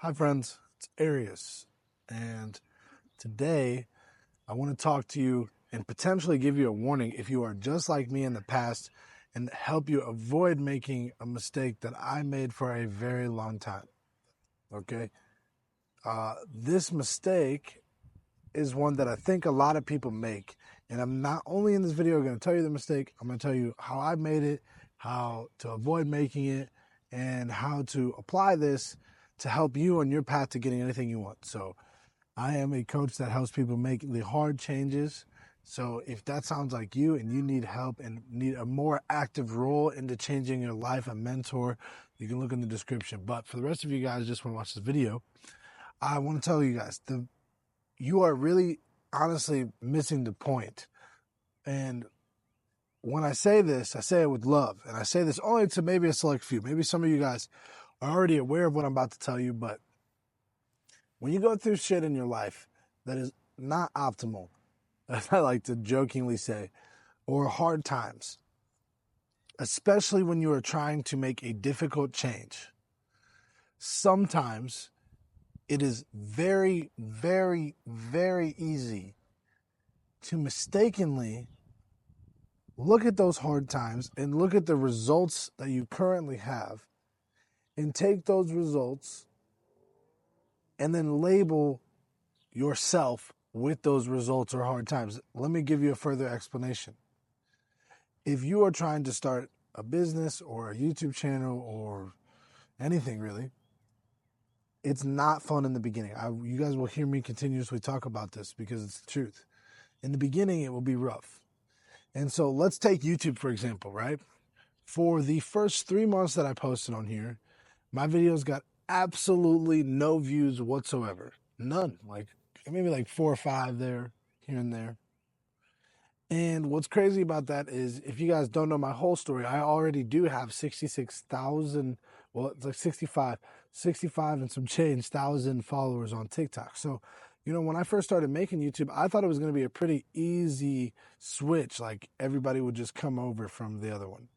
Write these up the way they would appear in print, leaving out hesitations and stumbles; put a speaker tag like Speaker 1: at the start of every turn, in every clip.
Speaker 1: Hi friends, it's Arius, and today I want to talk to you and potentially give you a warning if you are just like me in the past and help you avoid making a mistake that I made for a very long time. Okay? This mistake is one that I think a lot of people make, and I'm not only in this video going to tell you the mistake, I'm going to tell you how I made it, how to avoid making it, and how to apply this to help you on your path to getting anything you want. So I am a coach that helps people make the hard changes. So if that sounds like you and you need help and need a more active role into changing your life, a mentor, you can look in the description. But for the rest of you guys just want to watch this video, I want to tell you guys, you are really honestly missing the point. And when I say this, I say it with love. And I say this only to maybe a select few. Maybe some of you guys are already aware of what I'm about to tell you, but when you go through shit in your life that is not optimal, as I like to jokingly say, or hard times, especially when you are trying to make a difficult change, sometimes it is very, very, very easy to mistakenly look at those hard times and look at the results that you currently have and take those results and then label yourself with those results or hard times. Let me give you a further explanation. If you are trying to start a business or a YouTube channel or anything really, it's not fun in the beginning. You guys will hear me continuously talk about this because it's the truth. In the beginning, it will be rough. And so let's take YouTube, for example, right? For the first 3 months that I posted on here, my videos got absolutely no views whatsoever. None. Like maybe like 4 or 5 there, here and there. And what's crazy about that is, if you guys don't know my whole story, I already do have 66,000, well, it's like 65 and some change thousand followers on TikTok. So, when I first started making YouTube, I thought it was going to be a pretty easy switch. Like everybody would just come over from the other one.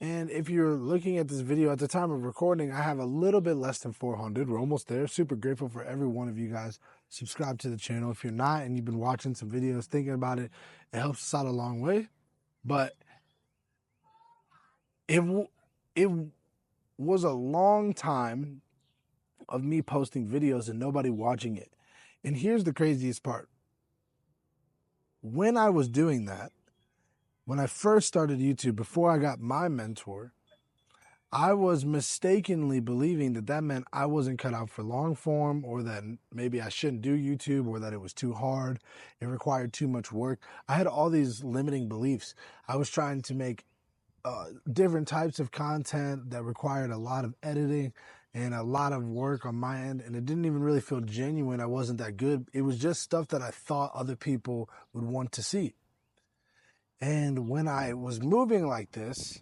Speaker 1: And if you're looking at this video at the time of recording, I have a little bit less than 400. We're almost there. Super grateful for every one of you guys subscribe to the channel. If you're not and you've been watching some videos, thinking about it, it helps us out a long way. But it was a long time of me posting videos and nobody watching it. And here's the craziest part. When I was doing that, when I first started YouTube, before I got my mentor, I was mistakenly believing that meant I wasn't cut out for long form, or that maybe I shouldn't do YouTube, or that it was too hard, it required too much work. I had all these limiting beliefs. I was trying to make different types of content that required a lot of editing and a lot of work on my end, and it didn't even really feel genuine. I wasn't that good. It was just stuff that I thought other people would want to see. And when I was moving like this,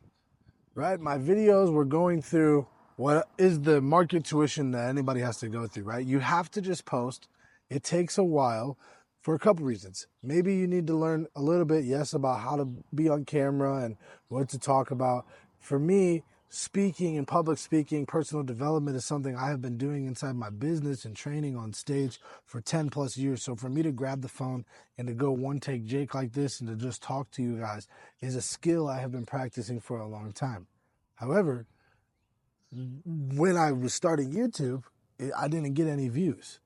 Speaker 1: right, my videos were going through what is the market tuition that anybody has to go through, right? You have to just post. It takes a while for a couple reasons. Maybe you need to learn a little bit, yes, about how to be on camera and what to talk about. For me, speaking and public speaking, personal development is something I have been doing inside my business and training on stage for 10 plus years. So for me to grab the phone and to go one take Jake like this and to just talk to you guys is a skill I have been practicing for a long time. However, when I was starting YouTube, I didn't get any views.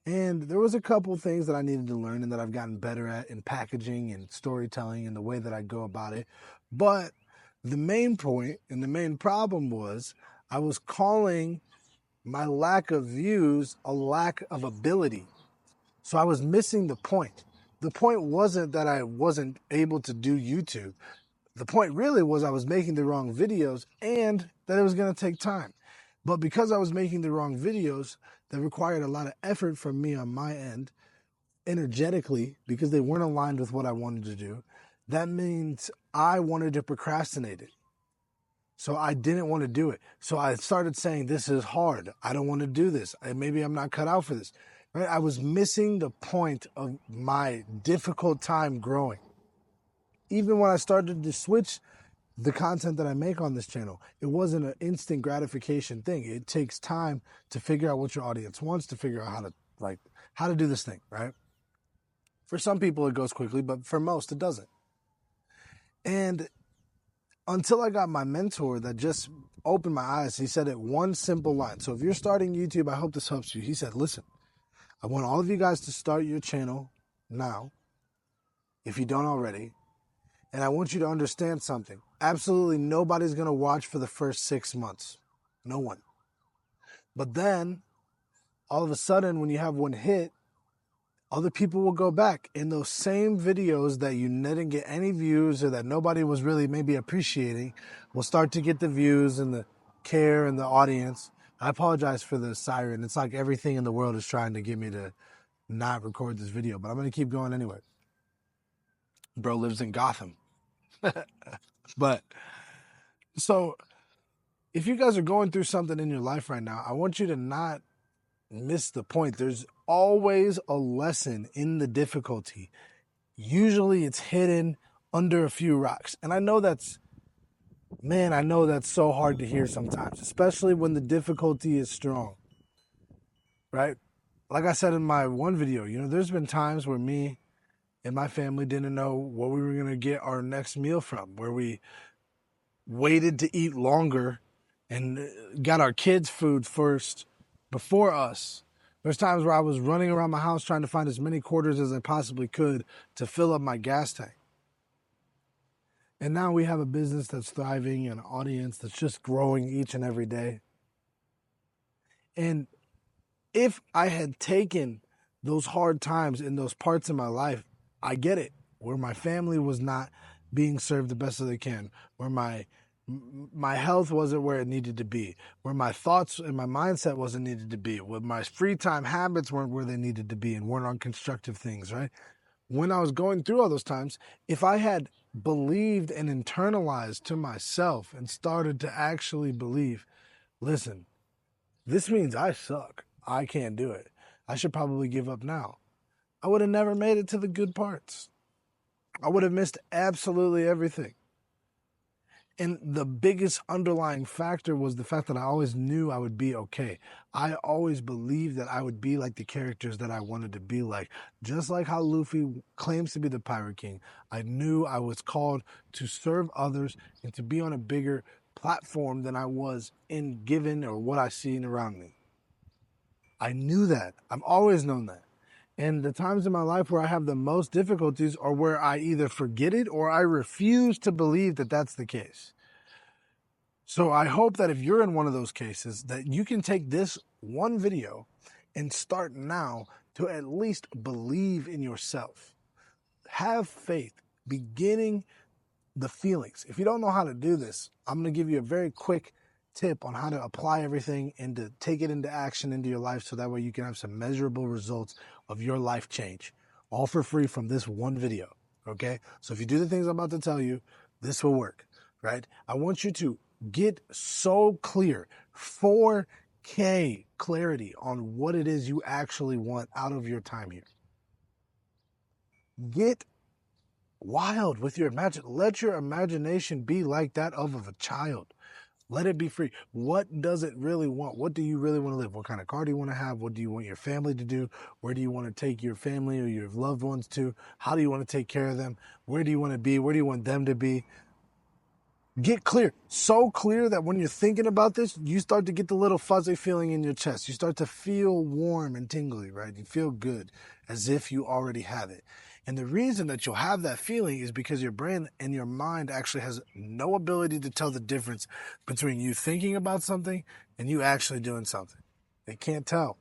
Speaker 1: And there was a couple things that I needed to learn and that I've gotten better at in packaging and storytelling and the way that I go about it. But the main point and the main problem was I was calling my lack of views a lack of ability. So I was missing the point. The point wasn't that I wasn't able to do YouTube. The point really was I was making the wrong videos and that it was going to take time. But because I was making the wrong videos that required a lot of effort from me on my end, energetically, because they weren't aligned with what I wanted to do, that means I wanted to procrastinate it. So I didn't want to do it. So I started saying, this is hard. I don't want to do this. Maybe I'm not cut out for this. Right? I was missing the point of my difficult time growing. Even when I started to switch the content that I make on this channel. It wasn't an instant gratification thing. It takes time to figure out what your audience wants, to figure out how to do this thing, right? For some people it goes quickly, but for most it doesn't. And until I got my mentor that just opened my eyes, he said it one simple line. So if you're starting YouTube, I hope this helps you. He said, listen, I want all of you guys to start your channel now, if you don't already. And I want you to understand something. Absolutely nobody's going to watch for the first 6 months. No one. But then, all of a sudden, when you have one hit, other people will go back. And those same videos that you didn't get any views or that nobody was really maybe appreciating will start to get the views and the care and the audience. I apologize for the siren. It's like everything in the world is trying to get me to not record this video. But I'm going to keep going anyway. Bro lives in Gotham. But so if you guys are going through something in your life right now, I want you to not miss the point. There's always a lesson in the difficulty. Usually it's hidden under a few rocks. And I know that's so hard to hear sometimes, especially when the difficulty is strong, right? Like I said in my one video, there's been times where me and my family didn't know what we were going to get our next meal from, where we waited to eat longer and got our kids' food first before us. There's times where I was running around my house trying to find as many quarters as I possibly could to fill up my gas tank. And now we have a business that's thriving and an audience that's just growing each and every day. And if I had taken those hard times in those parts of my life, I get it, where my family was not being served the best that they can, where my health wasn't where it needed to be, where my thoughts and my mindset wasn't needed to be, where my free time habits weren't where they needed to be and weren't on constructive things, right? When I was going through all those times, if I had believed and internalized to myself and started to actually believe, listen, this means I suck. I can't do it. I should probably give up now. I would have never made it to the good parts. I would have missed absolutely everything. And the biggest underlying factor was the fact that I always knew I would be okay. I always believed that I would be like the characters that I wanted to be like. Just like how Luffy claims to be the Pirate King, I knew I was called to serve others and to be on a bigger platform than I was in given or what I seen around me. I knew that. I've always known that. And the times in my life where I have the most difficulties are where I either forget it or I refuse to believe that that's the case. So I hope that if you're in one of those cases, that you can take this one video and start now to at least believe in yourself. Have faith, beginning the feelings. If you don't know how to do this, I'm going to give you a very quick tip on how to apply everything and to take it into action into your life so that way you can have some measurable results of your life change, all for free from this one video, okay? So if you do the things I'm about to tell you, this will work, right? I want you to get so clear, 4K clarity on what it is you actually want out of your time here. Get wild with your imagination. Let your imagination be like that of a child. Let it be free. What does it really want? What do you really want to live? What kind of car do you want to have? What do you want your family to do? Where do you want to take your family or your loved ones to? How do you want to take care of them? Where do you want to be? Where do you want them to be? Get clear. So clear that when you're thinking about this, you start to get the little fuzzy feeling in your chest. You start to feel warm and tingly, right? You feel good as if you already have it. And the reason that you'll have that feeling is because your brain and your mind actually has no ability to tell the difference between you thinking about something and you actually doing something. They can't tell.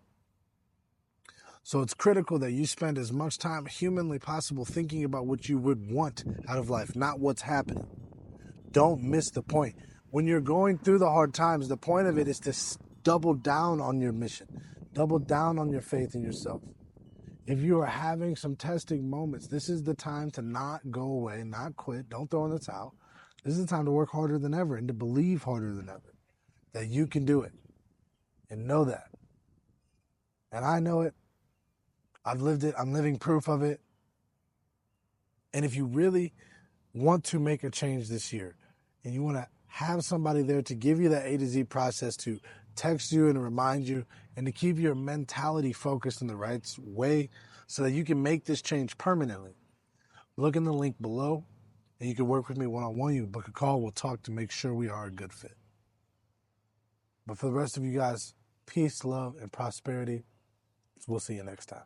Speaker 1: So it's critical that you spend as much time humanly possible thinking about what you would want out of life, not what's happening. Don't miss the point. When you're going through the hard times, the point of it is to double down on your mission. Double down on your faith in yourself. If you are having some testing moments, this is the time to not go away, not quit, don't throw in the towel. This is the time to work harder than ever and to believe harder than ever that you can do it and know that. And I know it. I've lived it. I'm living proof of it. And if you really want to make a change this year and you want to have somebody there to give you that A to Z process, to text you and remind you, and to keep your mentality focused in the right way so that you can make this change permanently, look in the link below, and you can work with me one-on-one. You book a call, we'll talk to make sure we are a good fit. But for the rest of you guys, peace, love, and prosperity. We'll see you next time.